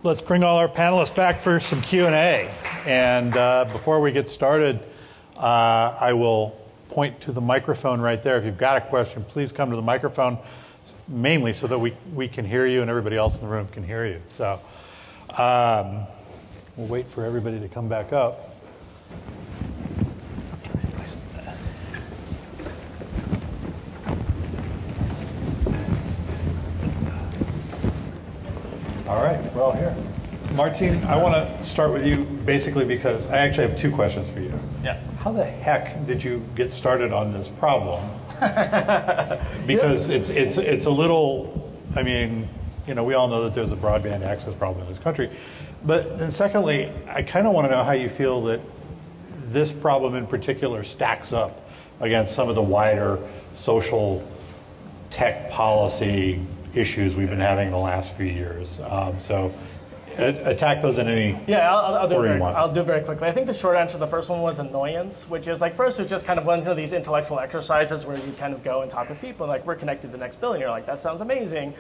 let's bring all our panelists back for some Q&A. And before we get started, I will point to the microphone right there. If you've got a question, please come to the microphone, mainly so that we can hear you and everybody else in the room can hear you. So we'll wait for everybody to come back up. All right, we're all here. Martin, I want to start with you basically because I actually have two questions for you. Yeah. How the heck did you get started on this problem? Because it's a little, I mean, you know, we all know that there's a broadband access problem in this country. But then secondly, I kind of want to know how you feel that this problem in particular stacks up against some of the wider social tech policy issues we've been having the last few years. So attack those in any I'll do very quickly. I think the short answer to the first one was annoyance, which is like first it was just kind of one of these intellectual exercises where you kind of go and talk with people like we're connected to the next billion. You're like, that sounds amazing.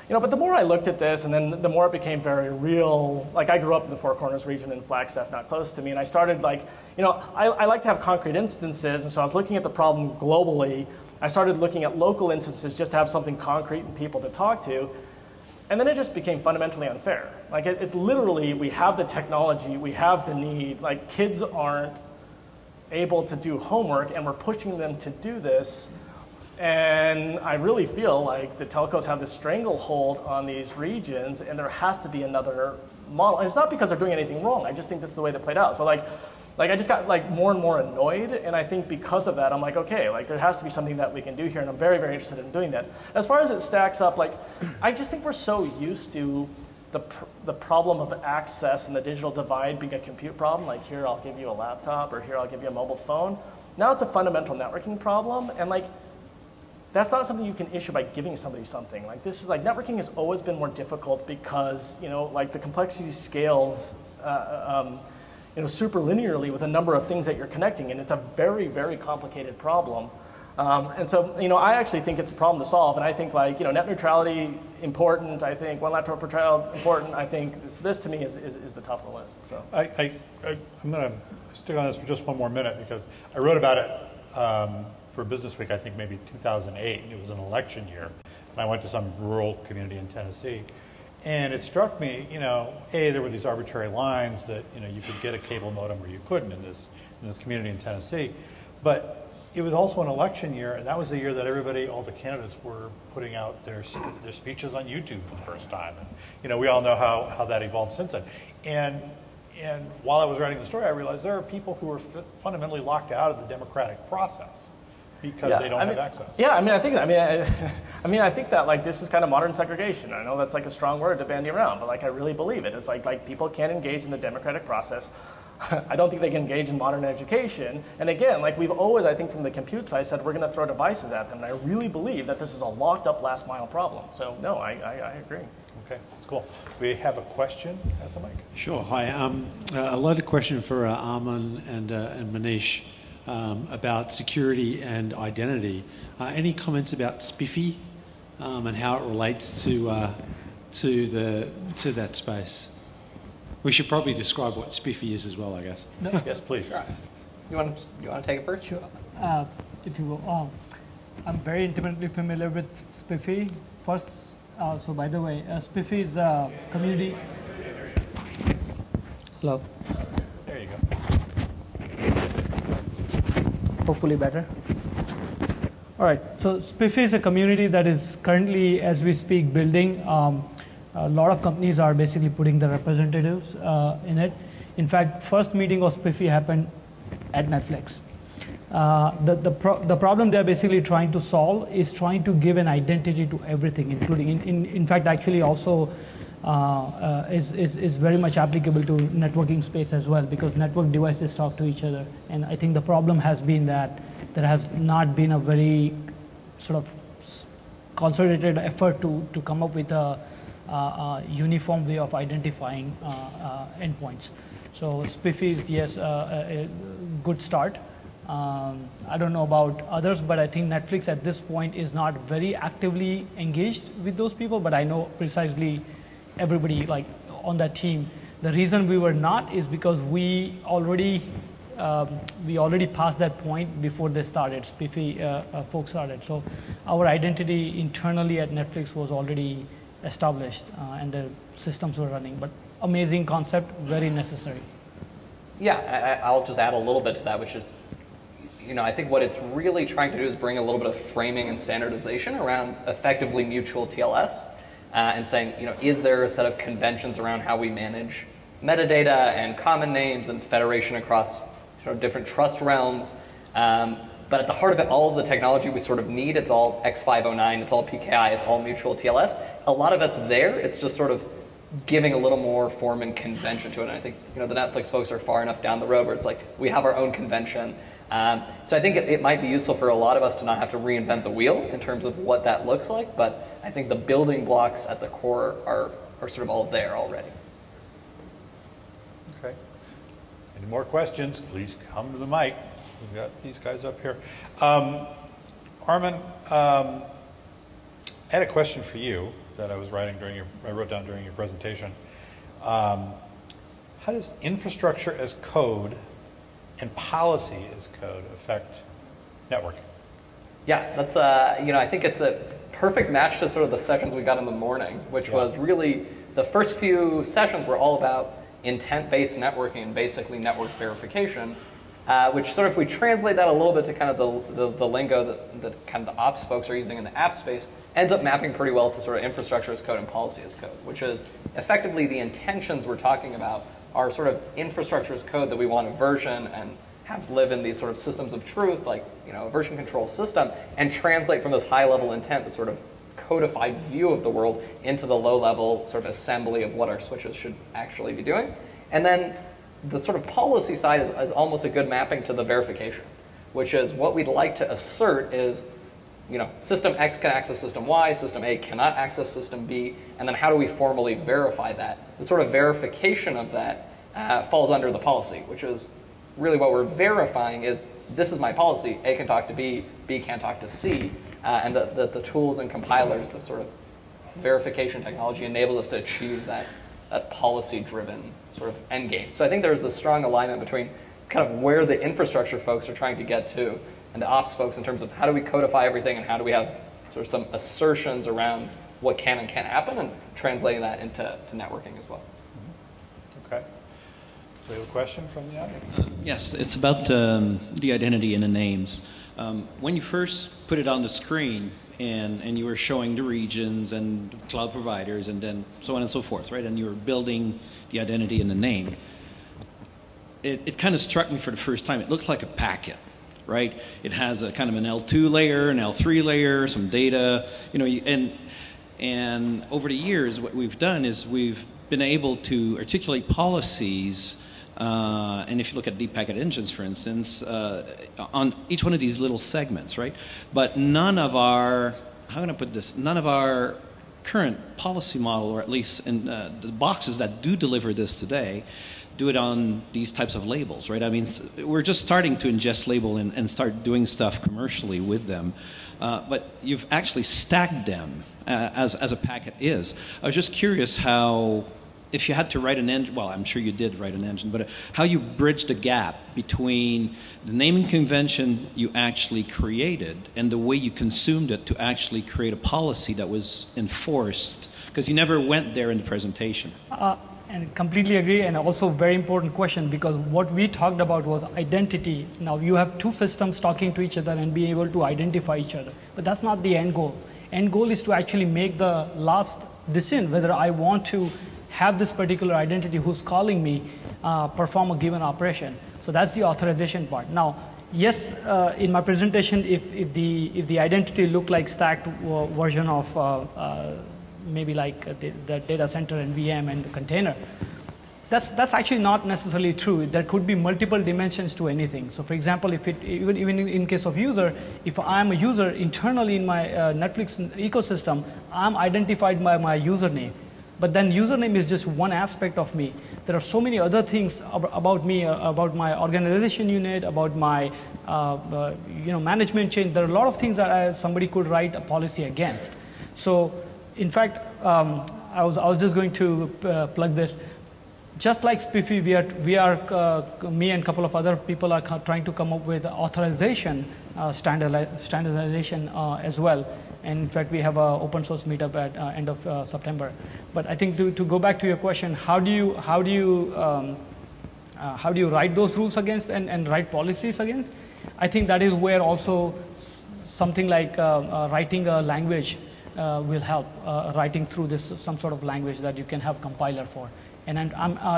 You know, but the more I looked at this and then the more it became very real, like I grew up in the Four Corners region in Flagstaff, not close to me, and I started like, you know, I like to have concrete instances, and so I was looking at the problem globally. I started looking at local instances just to have something concrete and people to talk to. And then it just became fundamentally unfair. Like it's literally, we have the technology, we have the need, like kids aren't able to do homework and we're pushing them to do this. And I really feel like the telcos have this stranglehold on these regions and there has to be another model. And it's not because they're doing anything wrong, I just think this is the way that played out. So like I just got like more and more annoyed, and I think because of that, I'm like, okay, like there has to be something that we can do here, and I'm very, very interested in doing that. As far as it stacks up, like I just think we're so used to the problem of access and the digital divide being a compute problem, like here I'll give you a laptop, or here I'll give you a mobile phone. Now it's a fundamental networking problem, and like that's not something you can issue by giving somebody something. Like this is like networking has always been more difficult because, you know, like the complexity scales you know, super linearly with a number of things that you're connecting, and it's a very, very complicated problem. And so, you know, I actually think it's a problem to solve, and I think like, you know, net neutrality important. I think one laptop per child important. I think this to me is the top of the list. So I'm going to stick on this for just one more minute because I wrote about it for Business Week. I think maybe 2008. And it was an election year, and I went to some rural community in Tennessee. And it struck me, you know, there were these arbitrary lines that, you know, you could get a cable modem or you couldn't in this community in Tennessee. But it was also an election year, and that was the year that everybody, all the candidates were putting out their speeches on YouTube for the first time. And, you know, we all know how that evolved since then. And while I was writing the story, I realized there are people who are fundamentally locked out of the democratic process because they don't have access. Yeah, I mean, I think that like this is kind of modern segregation. I know that's like a strong word to bandy around, but like I really believe it. It's like people can't engage in the democratic process. I don't think they can engage in modern education. And again, like we've always, I think from the compute side, said we're going to throw devices at them. And I really believe that this is a locked up last mile problem. So no, I agree. Okay, that's cool. We have a question at the mic. Sure. Hi. A loaded question for Armon and Manish. About security and identity. Any comments about SPIFFE and how it relates to that space? We should probably describe what SPIFFE is as well, I guess. No. Yes, please. Sure. You want to take it first? Sure. If you will, I'm very intimately familiar with SPIFFE. First, so by the way, SPIFFE is a community. Hello. There you go. Hopefully better. All right, so SPIFFE is a community that is currently, as we speak, building. A lot of companies are basically putting their representatives in it. In fact, first meeting of SPIFFE happened at Netflix. The problem they're basically trying to solve is trying to give an identity to everything, including, in fact, actually also is very much applicable to networking space as well, because network devices talk to each other. And I think the problem has been that there has not been a very sort of concentrated effort to come up with a uniform way of identifying endpoints. So SPIFFE is, yes, a good start. I don't know about others, but I think Netflix at this point is not very actively engaged with those people, but I know precisely everybody, like on that team. The reason we were not is because we already passed that point before they started, Spiffy folks started. So our identity internally at Netflix was already established, and the systems were running. But amazing concept, very necessary. Yeah, I'll just add a little bit to that, which is, I think what it's really trying to do is bring a little bit of framing and standardization around effectively mutual TLS, and saying, is there a set of conventions around how we manage metadata and common names and federation across sort of different trust realms. But at the heart of it, all of the technology we sort of need, it's all X509, it's all PKI, it's all mutual TLS. A lot of it's there, it's just sort of giving a little more form and convention to it. And I think the Netflix folks are far enough down the road where it's like, we have our own convention. So I think it might be useful for a lot of us to not have to reinvent the wheel in terms of what that looks like, but I think the building blocks at the core are sort of all there already. Okay. Any more questions? Please come to the mic. We've got these guys up here. Armin, I had a question for you that I wrote down during your presentation. How does infrastructure as code and policy as code affect networking? Yeah, that's I think it's a perfect match to sort of the sessions we got in the morning, which was really the first few sessions were all about intent-based networking and basically network verification, which sort of, if we translate that a little bit to kind of the lingo that kind of the ops folks are using in the app space, ends up mapping pretty well to sort of infrastructure as code and policy as code, which is effectively the intentions we're talking about are sort of infrastructure as code that we want to version and have live in these sort of systems of truth, like a version control system, and translate from this high-level intent, the sort of codified view of the world, into the low-level sort of assembly of what our switches should actually be doing. And then the sort of policy side is almost a good mapping to the verification, which is what we'd like to assert is, system X can access system Y, system A cannot access system B, and then how do we formally verify that? The sort of verification of that falls under the policy, which is really what we're verifying is, this is my policy, A can talk to B, B can't talk to C, and the tools and compilers, the sort of verification technology enables us to achieve that policy-driven sort of end game. So I think there's this strong alignment between kind of where the infrastructure folks are trying to get to and the ops folks in terms of how do we codify everything and how do we have sort of some assertions around what can and can't happen and translating that into networking as well. Okay. So we have a question from the audience? Yes, it's about the identity and the names. When you first put it on the screen and you were showing the regions and cloud providers and then so on and so forth, right? And you were building the identity and the name. It kind of struck me for the first time. It looked like a packet, right? It has a kind of an L2 layer, an L3 layer, some data, and over the years what we've done is we've been able to articulate policies. And if you look at deep packet engines, for instance, on each one of these little segments, right? But none of our, how can I put this? None of our current policy model, or at least in the boxes that do deliver this today, do it on these types of labels, right? I mean, we're just starting to ingest label and start doing stuff commercially with them. But you've actually stacked them as a packet is. I was just curious how, if you had to write an engine, well, I'm sure you did write an engine, but how you bridge the gap between the naming convention you actually created and the way you consumed it to actually create a policy that was enforced, because you never went there in the presentation. And completely agree, and also very important question, because what we talked about was identity. Now you have two systems talking to each other and being able to identify each other, but that's not the end goal. End goal is to actually make the last decision whether I want to have this particular identity who's calling me perform a given operation. So that's the authorization part. Now, yes, in my presentation, if the identity looked like stacked version of maybe like the data center and VM and the container, that's actually not necessarily true. There could be multiple dimensions to anything. So for example, if even in case of user, if I'm a user internally in my Netflix ecosystem, I'm identified by my username. But then username is just one aspect of me. There are so many other things about me, about my organization unit, about my management chain. There are a lot of things that somebody could write a policy against. So in fact, I was just going to plug this. Just like SPIFFE, me and a couple of other people are trying to come up with authorization standardization as well. And in fact, we have an open source meetup at end of September. But I think to go back to your question, how do you write those rules against and write policies against? I think that is where also something like writing a language will help, writing through this some sort of language that you can have compiler for. And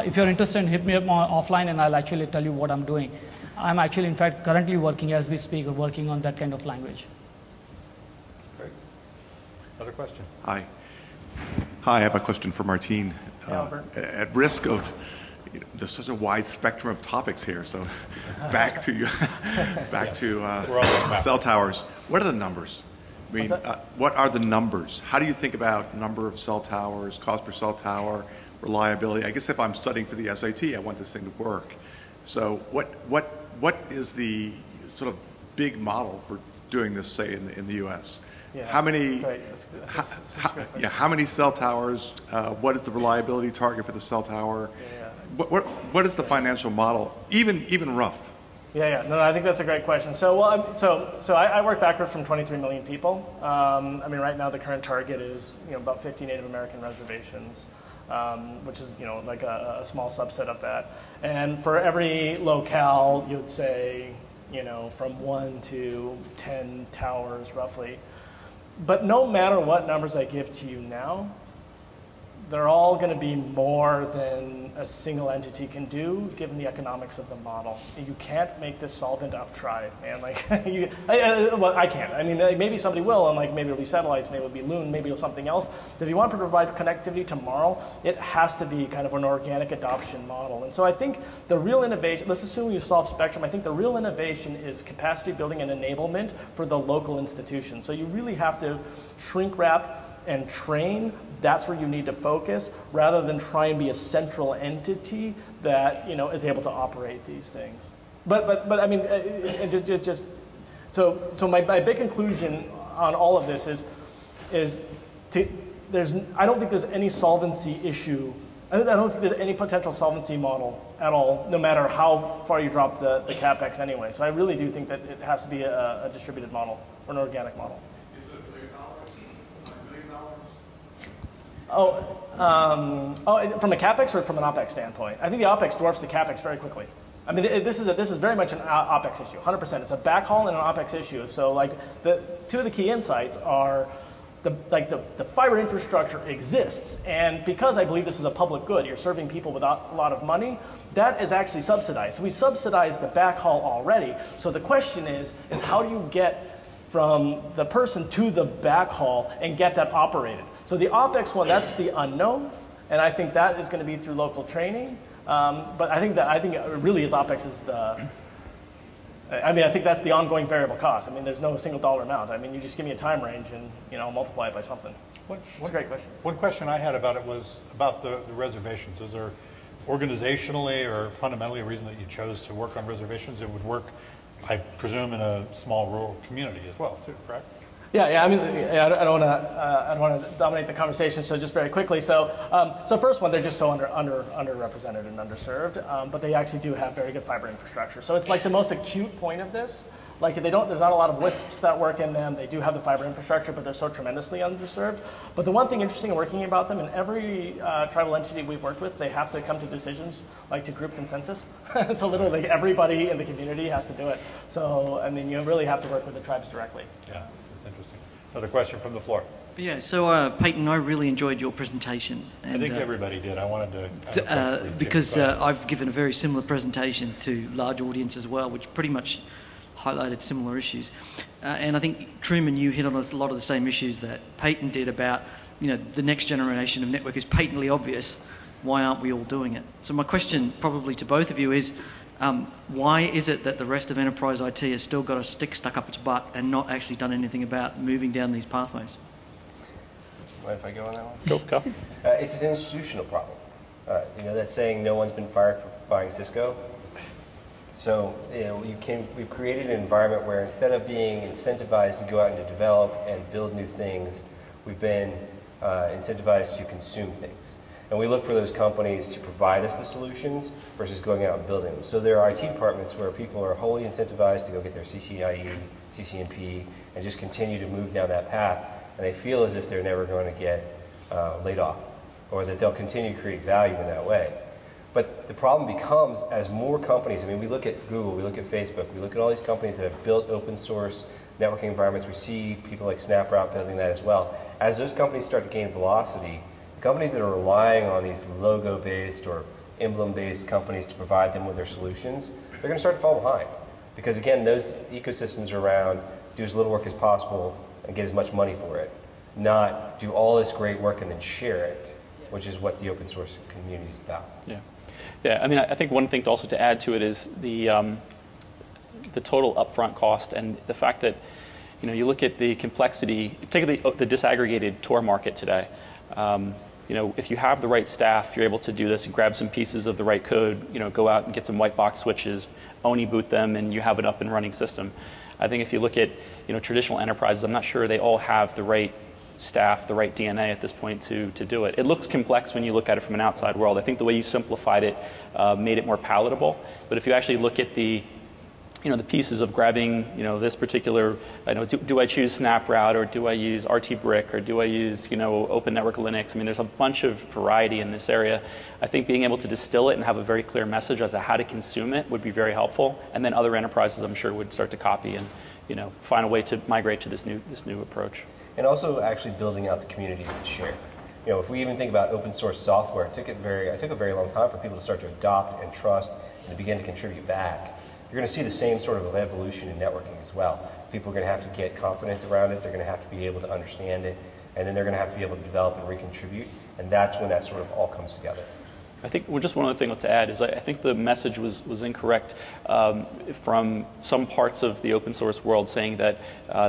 if you're interested, hit me up offline and I'll actually tell you what I'm doing. I'm actually, in fact, currently working as we speak, working on that kind of language. Great. Another question? Hi. Hi, I have a question for Martine. At risk of, there's such a wide spectrum of topics here, so back to cell towers. What are the numbers? I mean, what are the numbers? How do you think about number of cell towers, cost per cell tower, reliability? I guess if I'm studying for the SAT, I want this thing to work. So what is the sort of big model for doing this, say, in the U.S.? Yeah. How many? Right. How many cell towers? What is the reliability target for the cell tower? Yeah. What is the financial model? Even rough. Yeah. No, I think that's a great question. So, I work backwards from 23 million people. I mean, right now the current target is about 50 Native American reservations, which is like a small subset of that. And for every locale, you'd say from 1 to 10 towers roughly. But no matter what numbers I give to you now, they're all going to be more than a single entity can do, given the economics of the model. You can't make this solvent. I've tried, man. Like, well, I can't. I mean, maybe somebody will, and maybe it'll be satellites, maybe it'll be Loon, maybe it'll something else. But if you want to provide connectivity tomorrow, it has to be kind of an organic adoption model. And so I think the real innovation, let's assume you solve spectrum, I think the real innovation is capacity building and enablement for the local institution. So you really have to shrink wrap and train. That's where you need to focus, rather than try and be a central entity that is able to operate these things. But I mean, so my big conclusion on all of this is I don't think there's any solvency issue. I don't think there's any potential solvency model at all, no matter how far you drop the CapEx anyway. So I really do think that it has to be a distributed model or an organic model. From a CapEx or from an OpEx standpoint? I think the OpEx dwarfs the CapEx very quickly. I mean, this is very much an OpEx issue, 100%. It's a backhaul and an OpEx issue. So, the two of the key insights are the fiber infrastructure exists, and because I believe this is a public good, you're serving people without a lot of money, that is actually subsidized. So we subsidize the backhaul already. So the question is how do you get from the person to the backhaul and get that operated? So the OpEx one, that's the unknown, and I think that is going to be through local training. But I think it really is OpEx is the. I mean, I think that's the ongoing variable cost. I mean, there's no single dollar amount. I mean, you just give me a time range and multiply it by something. It's a great question. One question I had about it was about the reservations. Is there organizationally or fundamentally a reason that you chose to work on reservations? It would work, I presume, in a small rural community as well, too, correct? Yeah. I mean, I don't want to dominate the conversation. So just very quickly. So first one, they're just so underrepresented and underserved, but they actually do have very good fiber infrastructure. So it's like the most acute point of this. Like there's not a lot of WISPs that work in them. They do have the fiber infrastructure, but they're so tremendously underserved. But the one thing interesting in working about them, in every tribal entity we've worked with, they have to come to decisions like to group consensus. So literally everybody in the community has to do it. So I mean, you really have to work with the tribes directly. Yeah. Interesting. Another question from the floor. Yeah, so Peyton, I really enjoyed your presentation. And, I think everybody did. I wanted to... because I've given a very similar presentation to large audience as well, which pretty much highlighted similar issues. And I think, Truman, you hit on a lot of the same issues that Peyton did about, the next generation of network is patently obvious. Why aren't we all doing it? So my question probably to both of you is, why is it that the rest of enterprise IT has still got a stick stuck up its butt and not actually done anything about moving down these pathways? Mind if I go on that one? Go. It's an institutional problem. That saying, no one's been fired for buying Cisco. So we've created an environment where instead of being incentivized to go out and to develop and build new things, we've been incentivized to consume things. And we look for those companies to provide us the solutions versus going out and building them. So there are IT departments where people are wholly incentivized to go get their CCIE, CCNP, and just continue to move down that path. And they feel as if they're never going to get laid off, or that they'll continue to create value in that way. But the problem becomes, as more companies, I mean, we look at Google, we look at Facebook, we look at all these companies that have built open source networking environments. We see people like SnapRoute building that as well. As those companies start to gain velocity, the companies that are relying on these logo-based or emblem-based companies to provide them with their solutions, they're going to start to fall behind. Because again, those ecosystems are around do as little work as possible and get as much money for it, not do all this great work and then share it, which is what the open source community is about. Yeah. Yeah, I mean, I think one thing also to add to it is the total upfront cost and the fact that, you know, you look at the complexity, particularly the disaggregated Tor market today. You know, if you have the right staff, you're able to do this and grab some pieces of the right code, you know, go out and get some white box switches, ONI boot them, and you have an up and running system. I think if you look at, you know, traditional enterprises, I'm not sure they all have the right staff, the right DNA at this point to do it. It looks complex when you look at it from an outside world. I think the way you simplified it made it more palatable. But if you actually look at the, you know, the pieces of grabbing, you know, this particular, I know, do I choose SnapRoute, or do I use RT-Brick, or do I use, you know, Open Network Linux? I mean, there's a bunch of variety in this area. I think being able to distill it and have a very clear message as to how to consume it would be very helpful. And then other enterprises, I'm sure, would start to copy and, you know, find a way to migrate to this new approach. And also actually building out the communities that share. You know, if we even think about open source software, it took a very long time for people to start to adopt and trust and to begin to contribute back. You're going to see the same sort of evolution in networking as well. People are going to have to get confident around it, they're going to have to be able to understand it, and then they're going to have to be able to develop and recontribute, and that's when that sort of all comes together. I think just one other thing to add is I think the message was incorrect from some parts of the open source world, saying that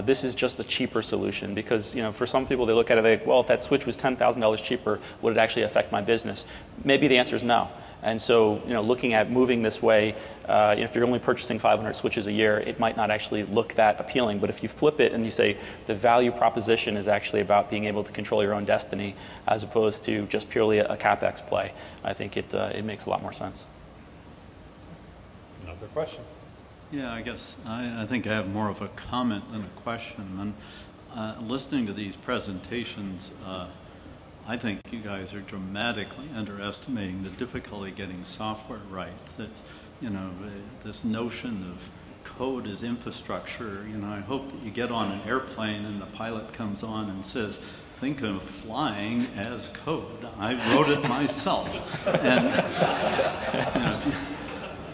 this is just a cheaper solution, because, you know, for some people they look at it like, well, if that switch was $10,000 cheaper, would it actually affect my business? Maybe the answer is no. And so, you know, looking at moving this way, if you're only purchasing 500 switches a year, it might not actually look that appealing. But if you flip it and you say the value proposition is actually about being able to control your own destiny as opposed to just purely a CapEx play, I think it makes a lot more sense. Another question? Yeah, I guess I think I have more of a comment than a question. And listening to these presentations, I think you guys are dramatically underestimating the difficulty getting software right. That, you know, this notion of code as infrastructure, you know, I hope that you get on an airplane and the pilot comes on and says, think of flying as code. I wrote it myself. And, you know,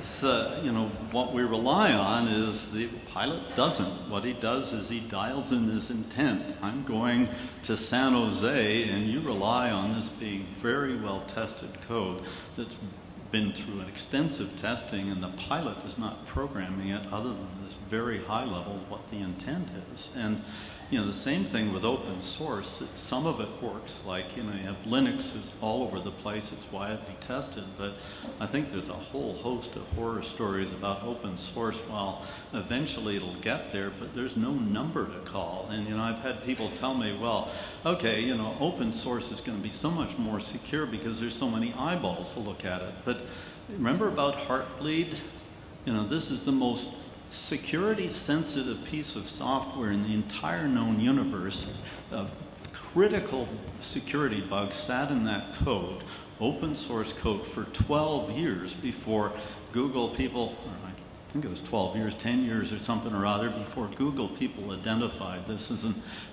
so, you know, what we rely on is the pilot doesn't. What he does is he dials in his intent. I'm going to San Jose, and you rely on this being very well-tested code that's been through an extensive testing, and the pilot is not programming it other than this very high level of what the intent is. And, you know, the same thing with open source. Some of it works, like, you know, you have Linux is all over the place, it's widely tested, but I think there's a whole host of horror stories about open source. While eventually it'll get there, but there's no number to call. And, you know, I've had people tell me, well, okay, you know, open source is going to be so much more secure because there's so many eyeballs to look at it. But remember about Heartbleed? You know, this is the most security-sensitive piece of software in the entire known universe. Critical security bugs sat in that code, open source code, for 12 years before Google people, or I think it was 12 years, 10 years or something or other, before Google people identified this as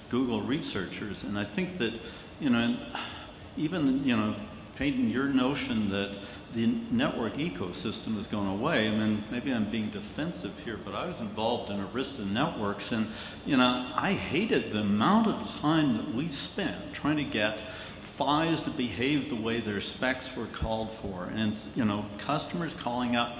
Google researchers. And I think that, you know, even, you know, Peyton, your notion that the network ecosystem is going away. I mean, maybe I'm being defensive here, but I was involved in Arista Networks, and, you know, I hated the amount of time that we spent trying to get PHYs to behave the way their specs were called for, and, you know, customers calling up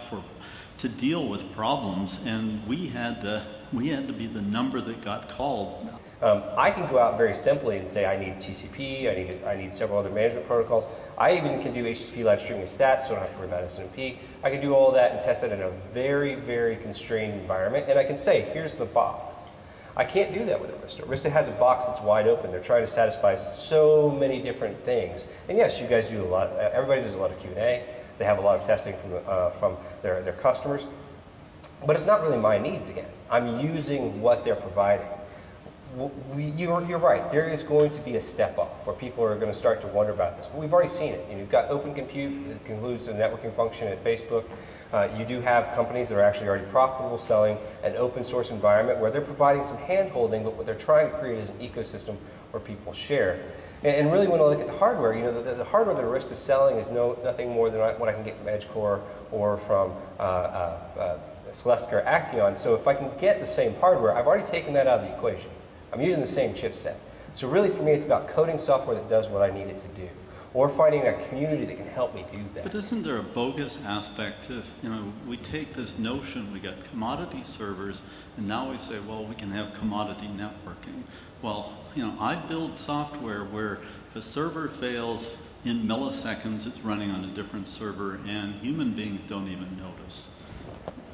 to deal with problems, and we had to be the number that got called. I can go out very simply and say I need TCP, I need several other management protocols. I even can do HTTP live streaming stats, so I don't have to worry about SNMP. I can do all that and test that in a very, very constrained environment, and I can say, here's the box. I can't do that with Arista. Arista has a box that's wide open. They're trying to satisfy so many different things. And yes, you guys do a lot. Everybody does a lot of Q&A. They have a lot of testing from their customers. But it's not really my needs again. I'm using what they're providing. You're right. There is going to be a step up where people are going to start to wonder about this. But we've already seen it. You've got Open Compute that includes the networking function at Facebook. You do have companies that are actually already profitable selling an open source environment where they're providing some hand-holding, but what they're trying to create is an ecosystem where people share. And really, when I look at the hardware, the hardware that Arista is selling is nothing more than what I can get from EdgeCore or from Celestica or Axion. So if I can get the same hardware, I've already taken that out of the equation. I'm using the same chipset. So really, for me, it's about coding software that does what I need it to do, or finding a community that can help me do that. But isn't there a bogus aspect to, we take this notion, we got commodity servers, and now we say, well, we can have commodity networking. Well, I build software where if a server fails in milliseconds, it's running on a different server, and human beings don't even notice.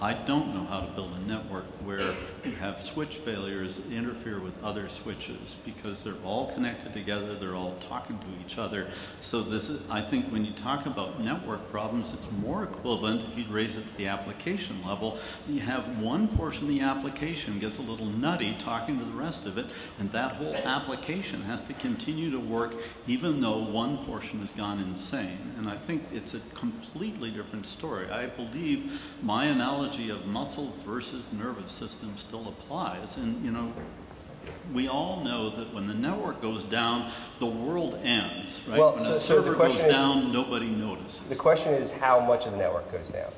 I don't know how to build a network where you have switch failures that interfere with other switches because they're all connected together, they're all talking to each other. So this is, I think when you talk about network problems, it's more equivalent if you raise it to the application level. You have one portion of the application gets a little nutty talking to the rest of it, and that whole application has to continue to work even though one portion has gone insane. And I think it's a completely different story. I believe my analogy of muscle versus nervous system still applies. And we all know that when the network goes down, the world ends, right? Well, when a server goes down, nobody notices. The question is how much of the network goes down.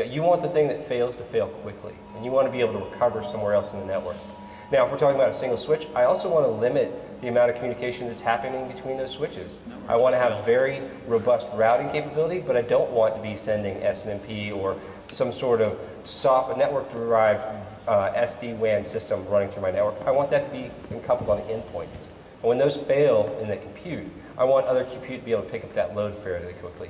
You want the thing that fails to fail quickly, and you want to be able to recover somewhere else in the network. Now, if we're talking about a single switch, I also want to limit the amount of communication that's happening between those switches. I want to have very robust routing capability, but I don't want to be sending SNMP or some sort of network-derived SD-WAN system running through my network. I want that to be coupled on the endpoints. And when those fail in the compute, I want other compute to be able to pick up that load fairly quickly.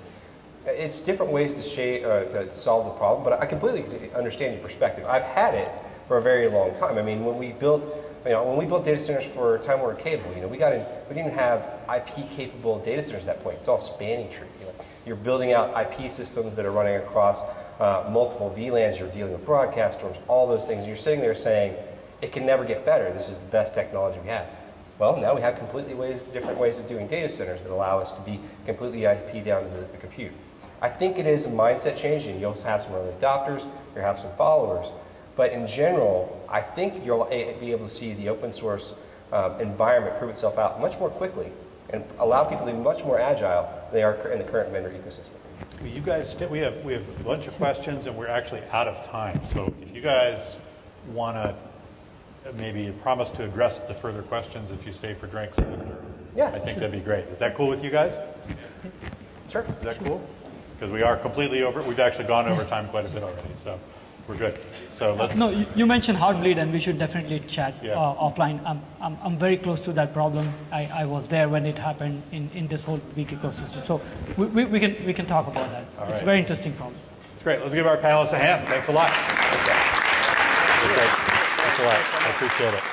It's different ways to solve the problem, but I completely understand your perspective. I've had it for a very long time. I mean, when we built data centers for Time Warner Cable, we didn't have IP-capable data centers at that point. It's all spanning tree. You're building out IP systems that are running across multiple VLANs. You're dealing with broadcast storms, all those things. And you're sitting there saying, it can never get better. This is the best technology we have. Well, now we have completely different ways of doing data centers that allow us to be completely IP down to the compute. I think it is a mindset change, and you'll have some early adopters, you'll have some followers. But in general, I think you'll be able to see the open source environment prove itself out much more quickly and allow people to be much more agile than they are in the current vendor ecosystem. Well, you guys, we have a bunch of questions, and we're actually out of time. So if you guys want to maybe promise to address the further questions if you stay for drinks after, yeah, I think that'd be great. Is that cool with you guys? Sure. Is that cool? Because we are completely over. We've actually gone over time quite a bit already, so we're good. So let's. No, you mentioned Heartbleed, and we should definitely chat offline. I'm very close to that problem. I was there when it happened in this whole weak ecosystem. So we can talk about that. All it's right. a very interesting problem. It's great. Let's give our panelists a hand. Thanks a lot. Thanks a lot. I appreciate it.